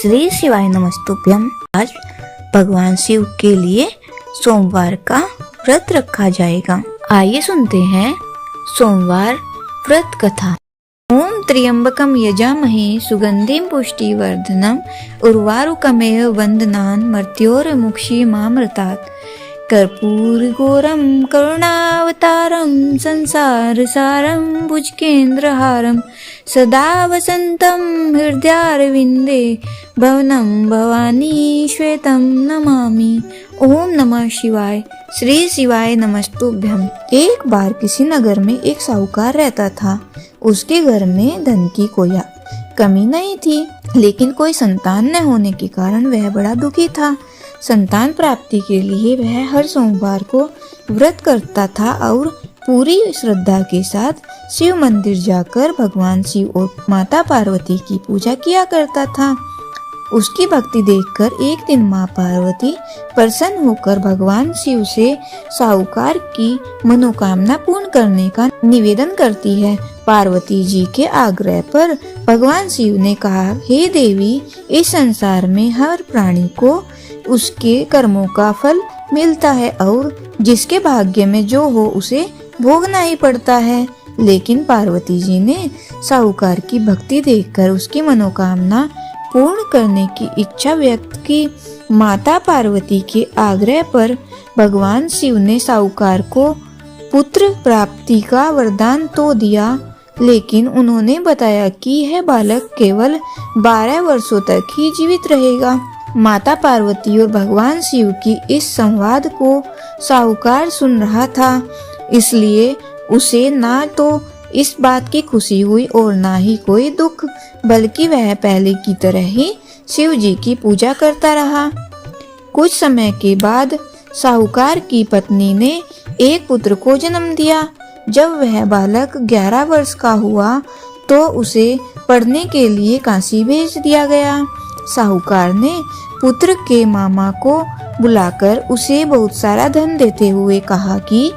श्री शिवाय नमस्तुभ्यम। आज भगवान शिव के लिए सोमवार का व्रत रखा जाएगा। आइए सुनते हैं सोमवार व्रत कथा। ओम त्र्यंबकम यजामहे सुगंधिम पुष्टिवर्धनम उर्वारुकमेव वंदनान् मर्त्योर्मुक्षीमामृतात्। कर्पूरगौरम करुणावतारम संसार सारम भुजगेन्द्रहारम सदा वसंतम हृदयारविंदे भवनं भवानी श्वेतं नमामि। ओम नमः शिवाय। श्री शिवाय नमस्तुभ्यम। एक बार किसी नगर में एक साहूकार रहता था। उसके घर में धन की कोई कमी नहीं थी, लेकिन कोई संतान न होने के कारण वह बड़ा दुखी था। संतान प्राप्ति के लिए वह हर सोमवार को व्रत करता था और पूरी श्रद्धा के साथ शिव मंदिर जाकर भगवान शिव और माता पार्वती की पूजा किया करता था। उसकी भक्ति देखकर एक दिन माँ पार्वती प्रसन्न होकर भगवान शिव से साहूकार की मनोकामना पूर्ण करने का निवेदन करती है। पार्वती जी के आग्रह पर भगवान शिव ने कहा, हे देवी, इस संसार में हर प्राणी को उसके कर्मों का फल मिलता है और जिसके भाग्य में जो हो उसे भोगना ही पड़ता है। लेकिन पार्वती जी ने साहूकार की भक्ति देखकर उसकी मनोकामना पूर्ण करने की इच्छा व्यक्त की। माता पार्वती के आग्रह पर भगवान शिव ने साहूकार को पुत्र प्राप्ति का वरदान तो दिया, लेकिन उन्होंने बताया कि यह बालक केवल 12 वर्षों तक ही जीवित रहेगा। माता पार्वती और भगवान शिव की इस संवाद को साहूकार सुन रहा था, इसलिए उसे ना तो इस बात की खुशी हुई और ना ही कोई दुख, बल्कि वह पहले की तरह ही शिव जी की पूजा करता रहा। कुछ समय के बाद साहूकार की पत्नी ने एक पुत्र को जन्म दिया। जब वह बालक 11 वर्ष का हुआ तो उसे पढ़ने के लिए काशी भेज दिया गया। साहूकार ने पुत्र के मामा को बुलाकर उसे बहुत सारा धन देते हुए कहा कि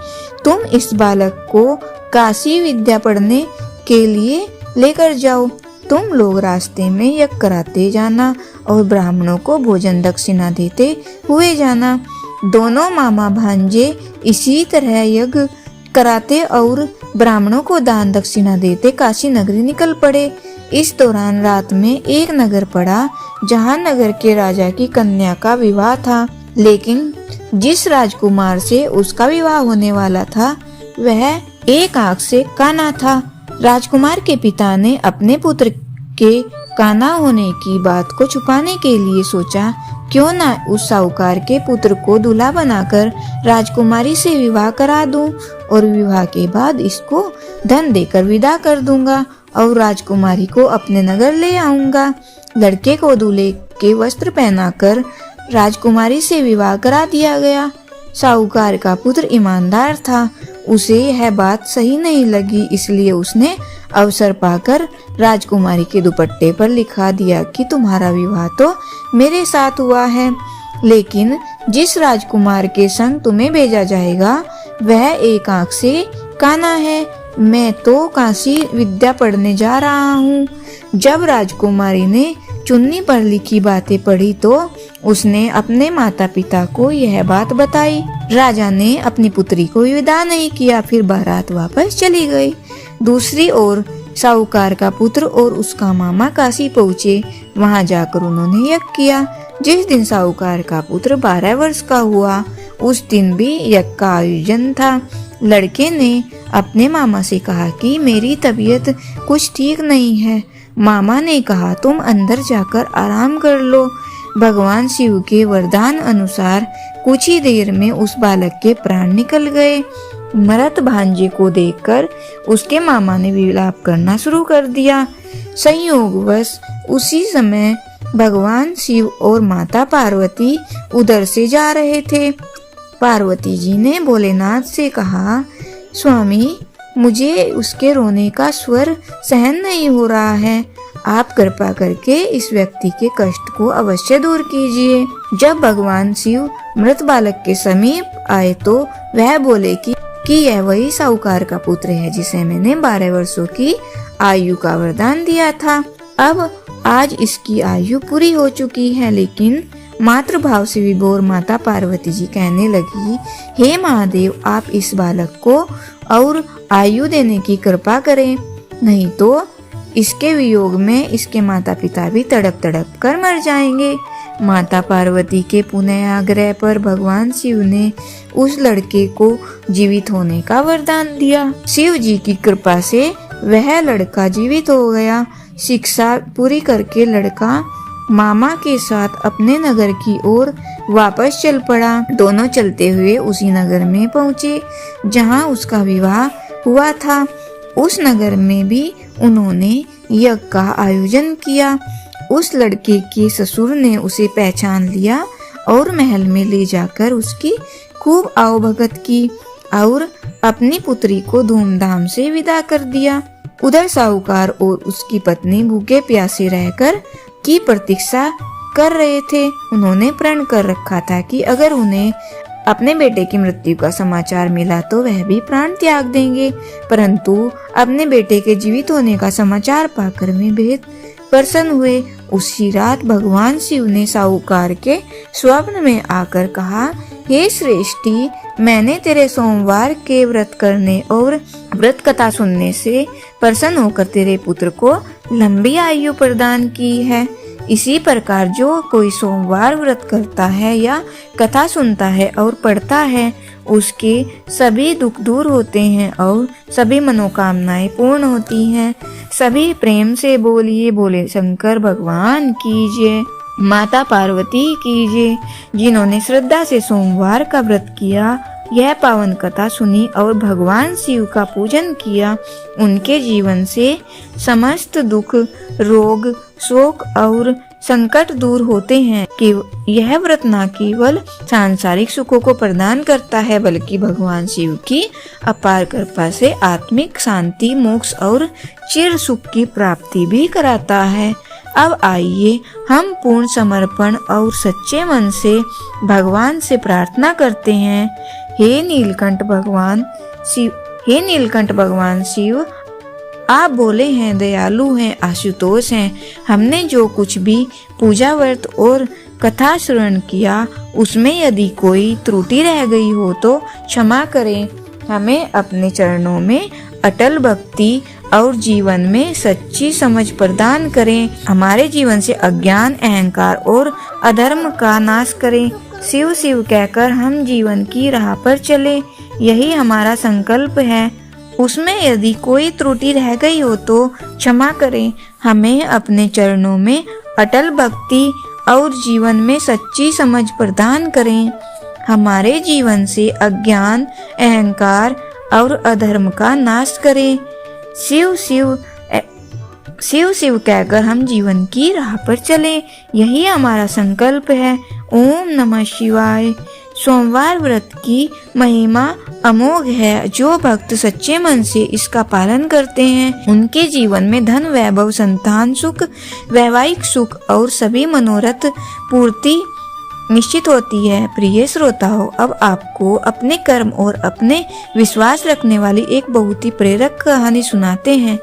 तुम इस बालक को काशी विद्या पढ़ने के लिए लेकर जाओ। तुम लोग रास्ते में यज्ञ कराते जाना और ब्राह्मणों को भोजन दक्षिणा देते हुए जाना। दोनों मामा भांजे इसी तरह यज्ञ कराते और ब्राह्मणों को दान दक्षिणा देते काशी नगरी निकल पड़े। इस दौरान रात में एक नगर पड़ा जहां नगर के राजा की कन्या का विवाह था, लेकिन जिस राजकुमार से उसका विवाह होने वाला था वह एक आंख से काना था। राजकुमार के पिता ने अपने पुत्र के काना होने की बात को छुपाने के लिए सोचा, क्यों ना उस साहूकार के पुत्र को दूल्हा बनाकर राजकुमारी से विवाह करा दूं और विवाह के बाद इसको धन देकर विदा कर दूंगा और राजकुमारी को अपने नगर ले आऊंगा। लड़के को दूल्हे के वस्त्र पहनाकर राजकुमारी से विवाह करा दिया गया। साहूकार का पुत्र ईमानदार था, उसे यह बात सही नहीं लगी, इसलिए उसने अवसर पाकर राजकुमारी के दुपट्टे पर लिखा दिया कि तुम्हारा विवाह तो मेरे साथ हुआ है, लेकिन जिस राजकुमार के संग तुम्हें भेजा जाएगा वह एक आंख से काना है। मैं तो काशी विद्या पढ़ने जा रहा हूँ। जब राजकुमारी ने चुन्नी पर लिखी बातें पढ़ी तो उसने अपने माता पिता को यह बात बताई। राजा ने अपनी पुत्री को विदा नहीं किया, फिर बारात वापस चली गई। दूसरी ओर साहूकार का पुत्र और उसका मामा काशी पहुँचे। वहां जाकर उन्होंने यज्ञ किया। जिस दिन साहूकार का पुत्र 12 वर्ष का हुआ उस दिन भी यज्ञ का आयोजन था। लड़के ने अपने मामा से कहा कि मेरी तबीयत कुछ ठीक नहीं है। मामा ने कहा, तुम अंदर जाकर आराम कर लो। भगवान शिव के वरदान अनुसार कुछ ही देर में उस बालक के प्राण निकल गए। मृत भांजे को देखकर उसके मामा ने विलाप करना शुरू कर दिया। संयोगवश उसी समय भगवान शिव और माता पार्वती उधर से जा रहे थे। पार्वती जी ने भोलेनाथ से कहा, स्वामी, मुझे उसके रोने का स्वर सहन नहीं हो रहा है। आप कृपा करके इस व्यक्ति के कष्ट को अवश्य दूर कीजिए। जब भगवान शिव मृत बालक के समीप आए तो वह बोले कि यह वही साहूकार का पुत्र है जिसे मैंने 12 वर्षों की आयु का वरदान दिया था। अब आज इसकी आयु पूरी हो चुकी है। लेकिन मातृभाव से विभोर माता पार्वती जी कहने लगी, हे महादेव, आप इस बालक को और आयु देने की कृपा करें, नहीं तो इसके वियोग में इसके माता पिता भी तड़प तड़प कर मर जाएंगे। माता पार्वती के पुनः आग्रह पर भगवान शिव ने उस लड़के को जीवित होने का वरदान दिया। शिव जी की कृपा से वह लड़का जीवित हो गया। शिक्षा पूरी करके लड़का मामा के साथ अपने नगर की ओर वापस चल पड़ा। दोनों चलते हुए उसी नगर में पहुँचे जहाँ उसका विवाह हुआ था। उस नगर में भी उन्होंने यज्ञ का आयोजन किया। उस लड़के के ससुर ने उसे पहचान लिया और महल में ले जाकर उसकी खूब आवभगत की और अपनी पुत्री को धूमधाम से विदा कर दिया। उधर साहूकार और उसकी पत्नी भूखे प्यासे रहकर की प्रतीक्षा कर रहे थे। उन्होंने प्रण कर रखा था कि अगर उन्हें अपने बेटे की मृत्यु का समाचार मिला तो वह भी प्राण त्याग देंगे, परंतु अपने बेटे के जीवित होने का समाचार पाकर वे बेहद प्रसन्न हुए। उसी रात भगवान शिव ने साहूकार के स्वप्न में आकर कहा, हे श्रेष्ठी, मैंने तेरे सोमवार के व्रत करने और व्रत कथा सुनने से प्रसन्न होकर तेरे पुत्र को लंबी आयु प्रदान की है। इसी प्रकार जो कोई सोमवार व्रत करता है या कथा सुनता है और पढ़ता है, उसके सभी दुख दूर होते हैं और सभी मनोकामनाएं पूर्ण होती हैं। सभी प्रेम से बोलिए, बोले शंकर भगवान की जय, माता पार्वती की जय। जिन्होंने श्रद्धा से सोमवार का व्रत किया, यह पावन कथा सुनी और भगवान शिव का पूजन किया, उनके जीवन से समस्त दुख, रोग, शोक और संकट दूर होते हैं। कि यह व्रत न केवल सांसारिक सुखों को प्रदान करता है, बल्कि भगवान शिव की अपार कृपा से आत्मिक शांति, मोक्ष और चिर सुख की प्राप्ति भी कराता है। अब आइए हम पूर्ण समर्पण और सच्चे मन से भगवान से प्रार्थना करते हैं। हे नीलकंठ भगवान शिव, आप बोले हैं, दयालु हैं, आशुतोष हैं। हमने जो कुछ भी पूजा व्रत और कथा श्रवण किया, उसमें यदि कोई त्रुटि रह गई हो तो क्षमा करें। हमें अपने चरणों में अटल भक्ति और जीवन में सच्ची समझ प्रदान करें। हमारे जीवन से अज्ञान, अहंकार और अधर्म का नाश करें। शिव शिव कहकर हम जीवन की राह पर चले, यही हमारा संकल्प है। उसमें यदि कोई त्रुटि रह गई हो तो क्षमा करें। हमें अपने चरणों में अटल भक्ति और जीवन में सच्ची समझ प्रदान करें। हमारे जीवन से अज्ञान, अहंकार और अधर्म का नाश करें। शिव शिव कहकर हम जीवन की राह पर चले, यही हमारा संकल्प है। ओम नमः शिवाय। सोमवार व्रत की महिमा अमोघ है। जो भक्त सच्चे मन से इसका पालन करते हैं, उनके जीवन में धन, वैभव, संतान सुख, वैवाहिक सुख और सभी मनोरथ पूर्ति निश्चित होती है। प्रिय श्रोताओ, अब आपको अपने कर्म और अपने विश्वास रखने वाली एक बहुत ही प्रेरक कहानी सुनाते हैं।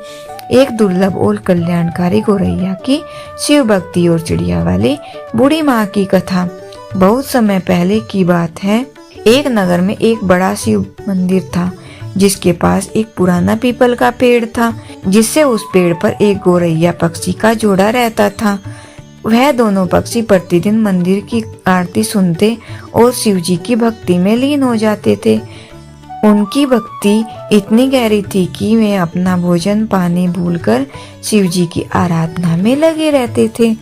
एक दुर्लभ और कल्याणकारी गौरैया की शिव भक्ति और चिड़िया वाली बूढ़ी माँ की कथा। बहुत समय पहले की बात है। एक नगर में एक बड़ा शिव मंदिर था, जिसके पास एक पुराना पीपल का पेड़ था, जिससे उस पेड़ पर एक गौरैया पक्षी का जोड़ा रहता था। वह दोनों पक्षी प्रतिदिन मंदिर की आरती सुनते और शिव जी की भक्ति में लीन हो जाते थे। उनकी भक्ति इतनी गहरी थी कि वे अपना भोजन पानी भूलकर शिव जी की आराधना में लगे रहते थे।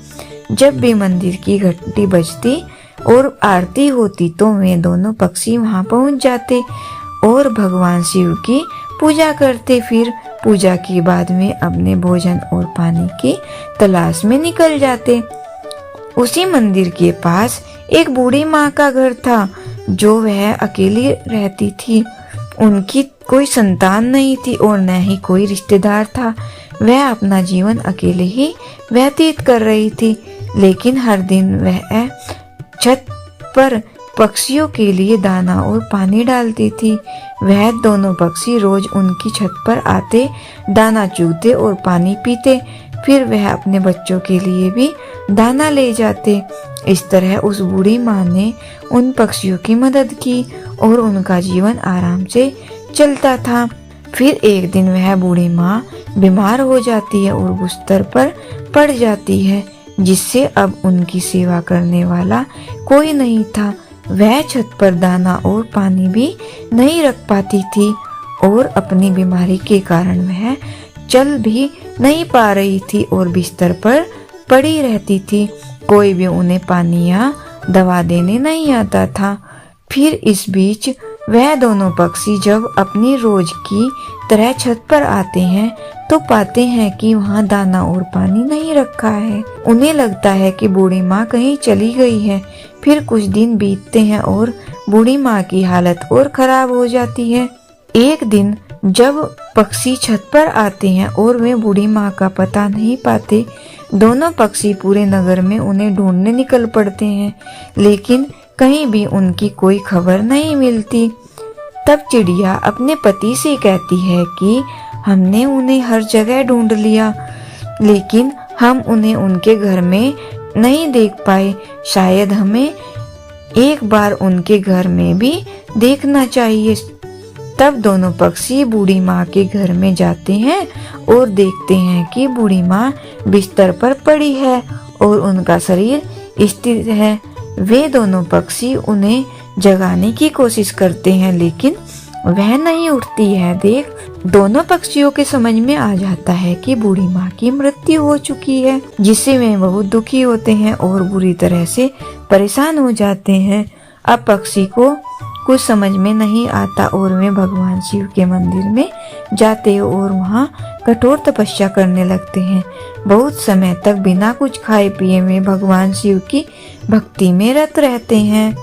जब भी मंदिर की घंटी बजती और आरती होती तो वे दोनों पक्षी वहां पहुंच जाते और भगवान शिव की पूजा करते। फिर पूजा के बाद में अपने भोजन और पानी की तलाश में निकल जाते। उसी मंदिर के पास एक बूढ़ी माँ का घर था, जो वह अकेली रहती थी। उनकी कोई संतान नहीं थी और न ही कोई रिश्तेदार था। वह अपना जीवन अकेले ही व्यतीत कर रही थी, लेकिन हर दिन वह छत पर पक्षियों के लिए दाना और पानी डालती थी। वह दोनों पक्षी रोज उनकी छत पर आते, दाना चूगते और पानी पीते। फिर वह अपने बच्चों के लिए भी दाना ले जाते। इस तरह उस बूढ़ी माँ ने उन पक्षियों की मदद की और उनका जीवन आराम से चलता था। फिर एक दिन वह बूढ़ी माँ बीमार हो जाती है और बिस्तर पर पड़ जाती है, जिससे अब उनकी सेवा करने वाला कोई नहीं था। वह छत पर दाना और पानी भी नहीं रख पाती थी और अपनी बीमारी के कारण वह चल भी नहीं पा रही थी और बिस्तर पर पड़ी रहती थी। कोई भी उन्हें पानी या दवा देने नहीं आता था। फिर इस बीच वह दोनों पक्षी जब अपनी रोज की तरह छत पर आते हैं तो पाते हैं कि वहाँ दाना और पानी नहीं रखा है। उन्हें लगता है कि बूढ़ी माँ कहीं चली गई है। फिर कुछ दिन बीतते हैं और बूढ़ी माँ की हालत और खराब हो जाती है। एक दिन जब पक्षी छत पर आते हैं और वे बूढ़ी माँ का पता नहीं पाते, दोनों पक्षी पूरे नगर में उन्हें ढूंढने निकल पड़ते हैं, लेकिन कहीं भी उनकी कोई खबर नहीं मिलती। तब चिड़िया अपने पति से कहती है कि हमने उन्हें हर जगह ढूंढ लिया, लेकिन हम उन्हें उनके घर में नहीं देख पाए। शायद हमें एक बार उनके घर में भी देखना चाहिए। तब दोनों पक्षी बूढ़ी माँ के घर में जाते हैं और देखते हैं कि बूढ़ी माँ बिस्तर पर पड़ी है और उनका शरीर स्थिर है। वे दोनों पक्षी उन्हें जगाने की कोशिश करते हैं, लेकिन वह नहीं उठती है। देख दोनों पक्षियों के समझ में आ जाता है कि बूढ़ी माँ की मृत्यु हो चुकी है, जिससे वे बहुत दुखी होते हैं और बुरी तरह से परेशान हो जाते हैं। अब पक्षी को कुछ समझ में नहीं आता और वे भगवान शिव के मंदिर में जाते और वहाँ कठोर तपस्या करने लगते हैं। बहुत समय तक बिना कुछ खाए पिए वे भगवान शिव की भक्ति में रत रहते हैं।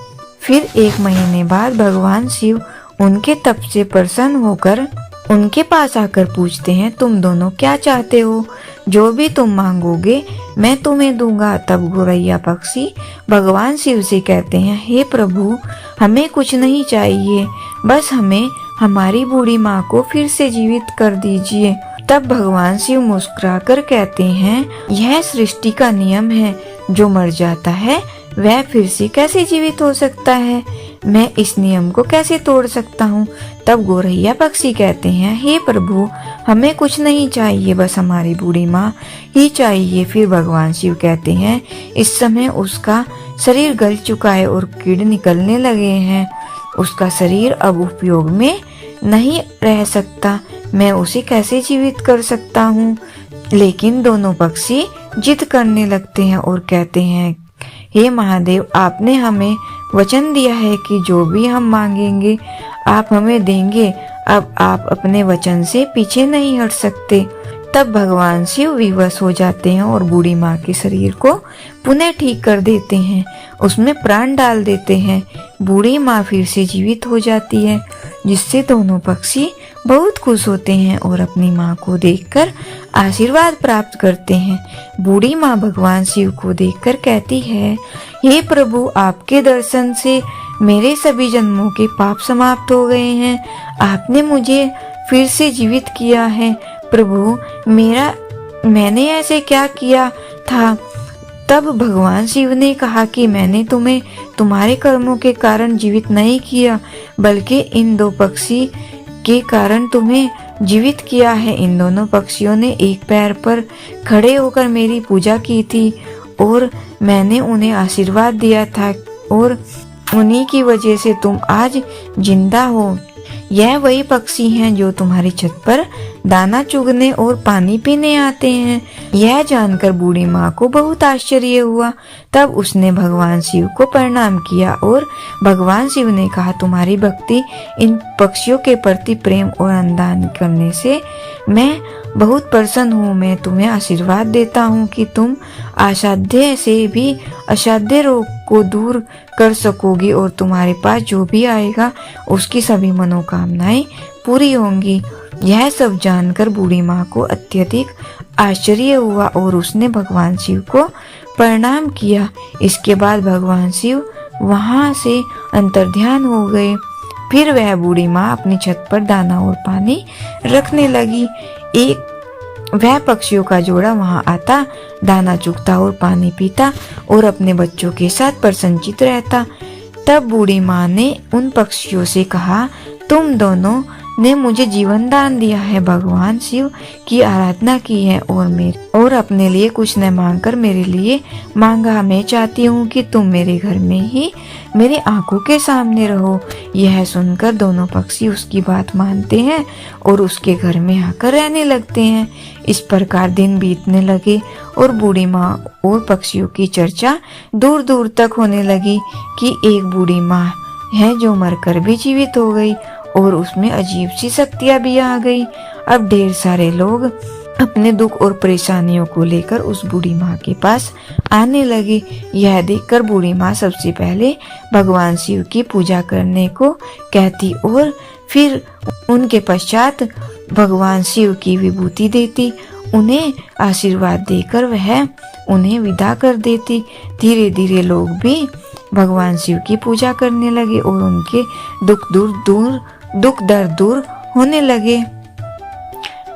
फिर एक महीने बाद भगवान शिव उनके तप से प्रसन्न होकर उनके पास आकर पूछते हैं, तुम दोनों क्या चाहते हो? जो भी तुम मांगोगे मैं तुम्हें दूंगा। तब गौरैया पक्षी भगवान शिव से कहते हैं, हे प्रभु, हमें कुछ नहीं चाहिए, बस हमें हमारी बूढ़ी माँ को फिर से जीवित कर दीजिए। तब भगवान शिव मुस्कुराकर कहते हैं, यह सृष्टि का नियम है, जो मर जाता है वह फिर से कैसे जीवित हो सकता है? मैं इस नियम को कैसे तोड़ सकता हूँ? तब गौरैया पक्षी कहते हैं, हे प्रभु, हमें कुछ नहीं चाहिए, बस हमारी बूढ़ी माँ ही चाहिए। फिर भगवान शिव कहते हैं, इस समय उसका शरीर गल चुका है और कीड़े निकलने लगे हैं। उसका शरीर अब उपयोग में नहीं रह सकता, मैं उसे कैसे जीवित कर सकता हूँ? लेकिन दोनों पक्षी जिद करने लगते हैं और कहते हैं, हे महादेव, आपने हमें वचन दिया है कि जो भी हम मांगेंगे आप हमें देंगे। अब आप अपने वचन से पीछे नहीं हट सकते। तब भगवान शिव विवश हो जाते हैं और बूढ़ी माँ के शरीर को पुनः ठीक कर देते हैं, उसमें प्राण डाल देते हैं। बूढ़ी माँ फिर से जीवित हो जाती है, जिससे दोनों पक्षी बहुत खुश होते हैं और अपनी माँ को देखकर आशीर्वाद प्राप्त करते हैं। बूढ़ी माँ भगवान शिव को देखकर कहती है, हे प्रभु, आपके दर्शन से मेरे सभी जन्मों के पाप समाप्त हो गए हैं। आपने मुझे फिर से जीवित किया है। प्रभु, मैंने ऐसे क्या किया था? तब भगवान शिव ने कहा कि मैंने तुम्हें तुम्हारे कर्मों के कारण जीवित नहीं किया, बल्कि इन दो पक्षी के कारण तुम्हें जीवित किया है। इन दोनों पक्षियों ने एक पैर पर खड़े होकर मेरी पूजा की थी और मैंने उन्हें आशीर्वाद दिया था और उन्हीं की वजह से तुम आज जिंदा हो। यह वही पक्षी हैं जो तुम्हारी छत पर दाना चुगने और पानी पीने आते हैं। यह जानकर बूढ़ी माँ को बहुत आश्चर्य हुआ। तब उसने भगवान शिव को प्रणाम किया और भगवान शिव ने कहा, तुम्हारी भक्ति, इन पक्षियों के प्रति प्रेम और अनुदान करने से मैं बहुत प्रसन्न हूँ। मैं तुम्हें आशीर्वाद देता हूँ कि तुम असाध्य से भी असाध्य रोग को दूर कर सकोगी और तुम्हारे पास जो भी आएगा उसकी सभी मनोकामनाएं पूरी होंगी। यह सब जानकर बूढ़ी माँ को अत्यधिक आश्चर्य हुआ और उसने भगवान शिव को प्रणाम किया। इसके बाद भगवान शिव वहाँ से अंतर्ध्यान हो गए। फिर वह बूढ़ी माँ अपनी छत पर दाना और पानी रखने लगी। एक वह पक्षियों का जोड़ा वहां आता, दाना चुगता और पानी पीता और अपने बच्चों के साथ प्रसन्नचित्त रहता। तब बूढ़ी माँ ने उन पक्षियों से कहा, तुम दोनों ने मुझे जीवन दान दिया है, भगवान शिव की आराधना की है और अपने लिए कुछ न मांगकर मेरे लिए मांगा। मैं चाहती हूँ कि तुम मेरे घर में ही मेरी आंखों के सामने रहो। यह सुनकर दोनों पक्षी उसकी बात मानते हैं और उसके घर में आकर रहने लगते हैं। इस प्रकार दिन बीतने लगे और बूढ़ी माँ और पक्षियों की चर्चा दूर दूर तक होने लगी कि एक बूढ़ी माँ है जो मरकर भी जीवित हो गई और उसमें अजीब सी शक्तियां भी आ गई। अब ढेर सारे लोग अपने दुख और परेशानियों को लेकर उस बूढ़ी माँ के पास आने लगे। यह देखकर बूढ़ी माँ सबसे पहले भगवान शिव की पूजा करने को कहती और फिर उनके पश्चात भगवान शिव की विभूति देती। उन्हें आशीर्वाद देकर वह उन्हें विदा कर देती। धीरे धीरे लोग भी भगवान शिव की पूजा करने लगे और उनके दुख दर्द दूर होने लगे।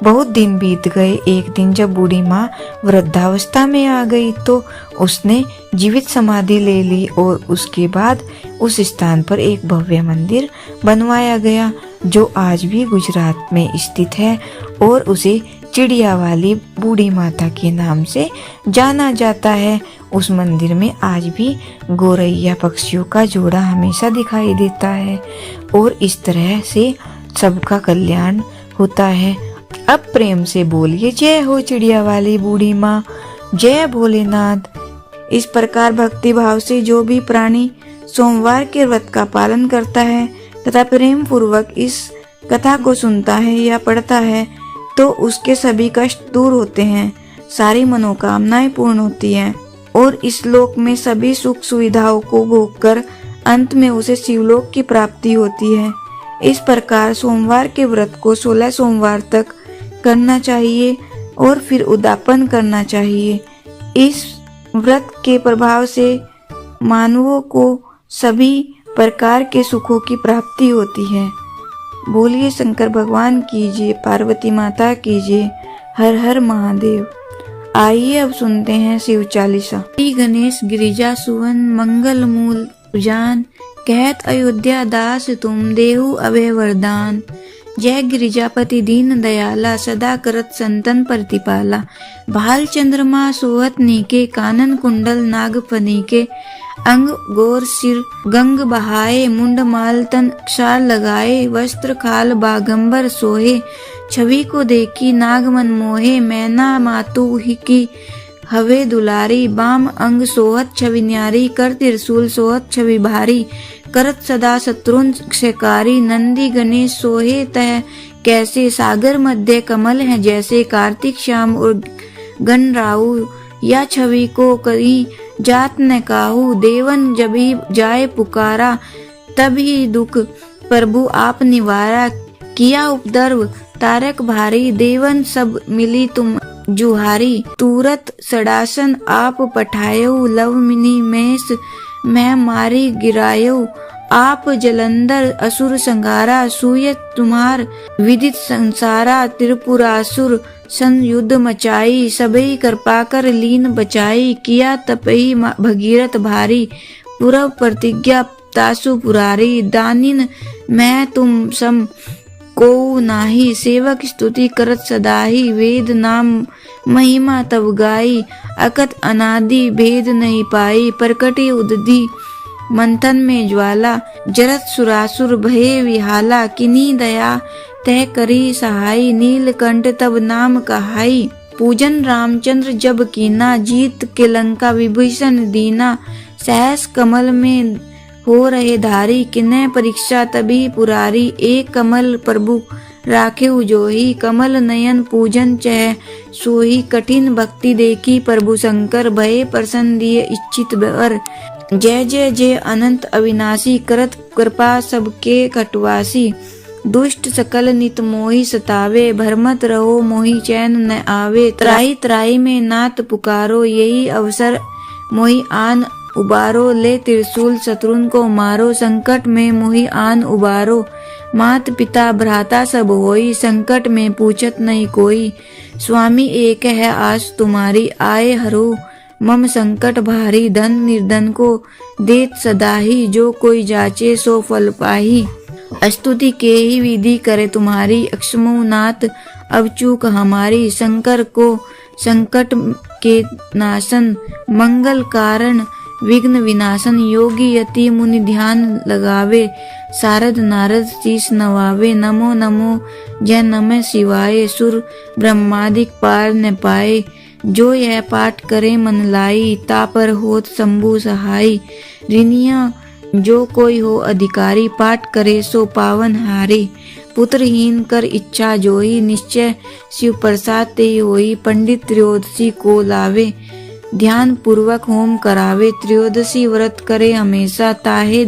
बहुत दिन बीत गए। एक दिन जब बूढ़ी माँ वृद्धावस्था में आ गई तो उसने जीवित समाधि ले ली और उसके बाद उस स्थान पर एक भव्य मंदिर बनवाया गया जो आज भी गुजरात में स्थित है और उसे चिड़िया वाली बूढ़ी माता के नाम से जाना जाता है। उस मंदिर में आज भी गोरैया पक्षियों का जोड़ा हमेशा दिखाई देता है और इस तरह से सबका कल्याण होता है। अब प्रेम से बोलिए, जय हो चिड़िया वाली बूढ़ी माँ, जय भोलेनाथ। इस प्रकार भक्ति भाव से जो भी प्राणी सोमवार के व्रत का पालन करता है तथा प्रेम पूर्वक इस कथा को सुनता है या पढ़ता है तो उसके सभी कष्ट दूर होते हैं, सारी मनोकामनाएं पूर्ण होती हैं और इस लोक में सभी सुख सुविधाओं को भोगकर अंत में उसे शिवलोक की प्राप्ति होती है। इस प्रकार सोमवार के व्रत को 16 सोमवार तक करना चाहिए और फिर उद्यापन करना चाहिए। इस व्रत के प्रभाव से मानवों को सभी प्रकार के सुखों की प्राप्ति होती है। बोलिए शंकर भगवान की जय, पार्वती माता की जय, हर हर महादेव। आइए अब सुनते हैं शिव चालीसा। श्री गणेश गिरिजा सुवन मंगल मूल जान, कहत अयोध्या दास तुम देहु अभय वरदान। जय गिरिजापति दीन दयाला, सदा करत संतन प्रतिपाला। भाल चंद्रमा सोहत नीके, कानन कुंडल नाग फनीके। अंग गोर सिर गंग बहाए, मुंड माल तन क्षार लगाए। वस्त्र खाल बागंबर सोहे, छवि को देखी नाग मन मोहे। मैना मातु ही की हवे दुलारी, बाम अंग सोहत छवि न्यारी। कर त्रिशूल सोहत छवि भारी, करत सदा शत्रुन क्षयकारी। नंदी गणेश सोहे तह कैसे, सागर मध्य कमल है जैसे। कार्तिक श्याम और गण राहु, या छवि को करी जात न काहू। देवन जभी जाए पुकारा, तभी दुख प्रभु आप निवारा। किया उपद्रव तारक भारी, देवन सब मिली तुम जुहारी। तुरत सड़ासन आप पठायो, लव मिनी मेष मैं मारी गिरायो। आप जलंधर असुर संगारा, सूयत तुम्हार विदित संसारा। त्रिपुरासुर सन युद्ध मचाई, सबई कृपा कर लीन बचाई। किया तपई भगीरथ भारी, पूरव प्रतिज्ञा तासु पुरारी। दानिन मैं तुम सम को नाही, सेवक स्तुति करत सदाही। वेद नाम महिमा तब गाई, अकत अनादि भेद नहीं पाई। प्रकटी उदधि मंथन में ज्वाला, जरत सुरासुर भये विहाला। किन्हीं दया तह करी सहाई, नीलकंठ तब नाम कहाई। पूजन रामचंद्र जब कीना, जीत के लंका विभीषण दीना। सहस कमल में हो रहे धारी, किन्ह परीक्षा तभी पुरारी। एक कमल प्रभु राखे जोही, कमल नयन पूजन चह सोही। कठिन भक्ति देखी प्रभु शंकर, भये प्रसन्न दिए इच्छित वर। जय जय जय अनंत अविनाशी, करत कृपा सबके कटवासी। दुष्ट सकल नित मोहि सतावे, भरमत रहो मोहि चैन न आवे। त्राही त्राही में नाथ पुकारो, यही अवसर मोहि आन उबारो, ले त्रिशूल शत्रुन को मारो, संकट में मुहि आन उबारो। मात पिता भ्राता सब होई, संकट में पूछत नहीं कोई। स्वामी एक है आस तुम्हारी, आए हरो मम संकट भारी। धन निर्धन को देत सदाही, जो कोई जाचे सो फल पाही। स्तुति के ही विधि करे तुम्हारी, अक्षमो नाथ अब चूक हमारी। शंकर को संकट के नाशन, मंगल कारण विघ्न विनाशन। योगी यति मुनि ध्यान लगावे, सारद नारद शीस नवावे। नमो नमो जय नमः शिवाय, सुर ब्रह्मादिक पार न पाए। जो यह पाठ करे मन लाई, तापर होत शंभु सहाय। ऋणिया जो कोई हो अधिकारी, पाठ करे सो पावन हारे। पुत्रहीन कर इच्छा जोई, निश्चय शिव प्रसाद ते होई। पंडित त्रयोदशी को लावे, ध्यान पूर्वक होम करावे। त्रयोदशी व्रत करे हमेशा, ताहे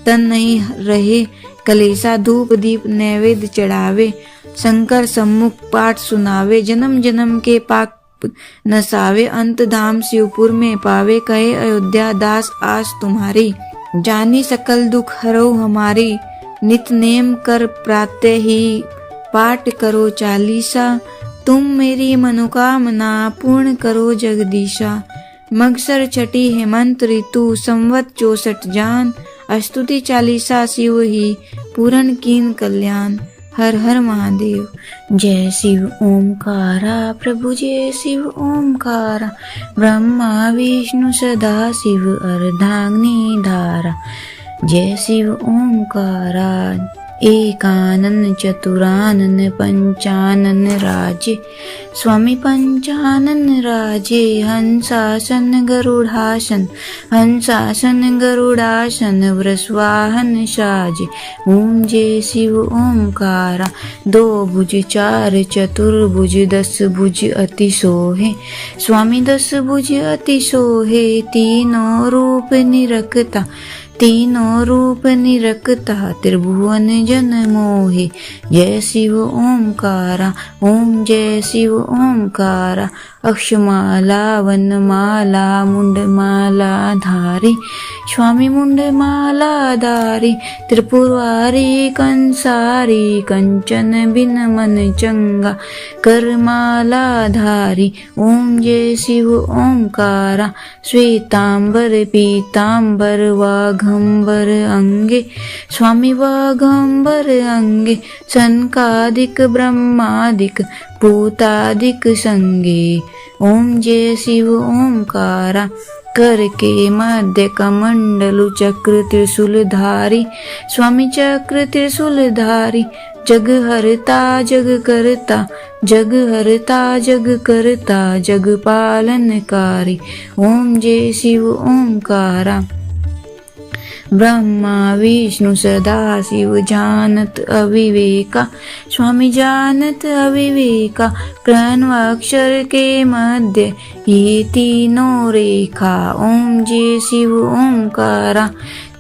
तन नहीं रहे कलेसा। धूप दीप नैवेद्य चढ़ावे, शंकर सम्मुख पाठ सुनावे। जन्म जन्म के पाप नसावे, अंत धाम शिवपुर में पावे। कहे अयोध्या दास आस तुम्हारी, जानी सकल दुख हरो हमारी। नित नेम कर प्रातः ही, पाठ करो चालीसा। तुम मेरी मनोकामना पूर्ण करो जगदीशा। मगसर छठी हेमंत ऋतु, संवत 64 जान। स्तुति चालीसा शिव ही, पूर्ण कीन कल्याण। हर हर महादेव। जय शिव ओमकारा, प्रभु जय शिव ओमकारा। ब्रह्मा विष्णु सदा शिव, अर्धांगिनी धारा। जय शिव ओमकारा। एकानन चतुरानन पंचानन राजे, स्वामी पंचानन राजे। हंसासन गरुड़ासन, हंसासन गरुड़ासन। वृषवाहन साजे, ओम जय शिव ओमकारा। दो भुज चार चतुर्भुज, 10 भुज अति सोहे। स्वामी 10 भुज अति सोहे। तीनों रूप निरखता, तीनों रूप निरखता। त्रिभुवन जन मोहे। जय शिव ओमकारा, ओम जय शिव ओमकारा। अक्षमाला वनमाला, मुंडमाला धारी। स्वामी मुंडमाला धारी। त्रिपुरारी कंसारी, कंचन बिन मन चंगा। करमाला धारी, ओम जय शिव ओमकारा। श्वेतांबर पीतांबर, वाघंबर अंगे। स्वामी वाघंबर अंगे। सनकादिक ब्रह्मादिक, भूतादिक संगे। ओम जय शिव ओमकारा। कर के मध्य कमंडलु, चक्र त्रिशूल धारी। स्वामी चक्र त्रिशूल धारी। जग हरता जग करता, जग हरता जग करता। जग पालनकारी, ओम जय शिव ओमकारा। ब्रह्मा विष्णु सदा शिव, जानत अविवेका। स्वामी जानत अविवेका। प्रणवाक्षर के मध्य ये तीनों रेखा। ओम जय शिव ओमकारा।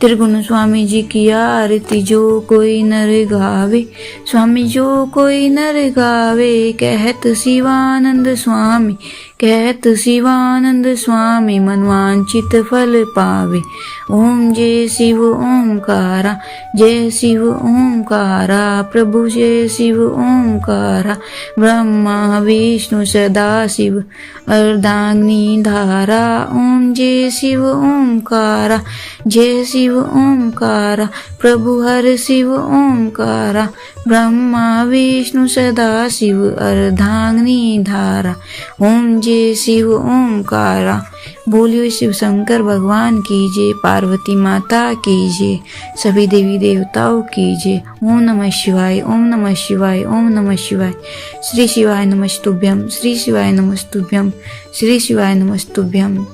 त्रिगुण स्वामी जी की आरती, जो कोई नर गावे। स्वामी जो कोई नर गावे, कहत शिवानंद स्वामी, कहत शिवानंद स्वामी। मनवांचित फल पावे। ओम जय शिव ओमकारा, जय शिव ओमकारा। प्रभु जय शिव ओमकारा। ब्रह्मा विष्णु सदा शिव, अर्धांगिनी धारा। ओम जय शिव ओमकारा, जय शिव ओमकारा। प्रभु हर शिव ओमकारा। ब्रह्मा विष्णु सदा शिव, अर्धांगिनी धारा। ओम जय शिव ओमकारा। बोलियो शिव शंकर भगवान की जय, पार्वती माता की जय, सभी देवी देवताओं की जय। ओम नमः शिवाय, ओम नमः शिवाय, ओम नमः शिवाय। श्री शिवाय नमस्तुभ्यम, श्री शिवाय नमस्तुभ्यम, श्री शिवाय नमस्तुभ्यम।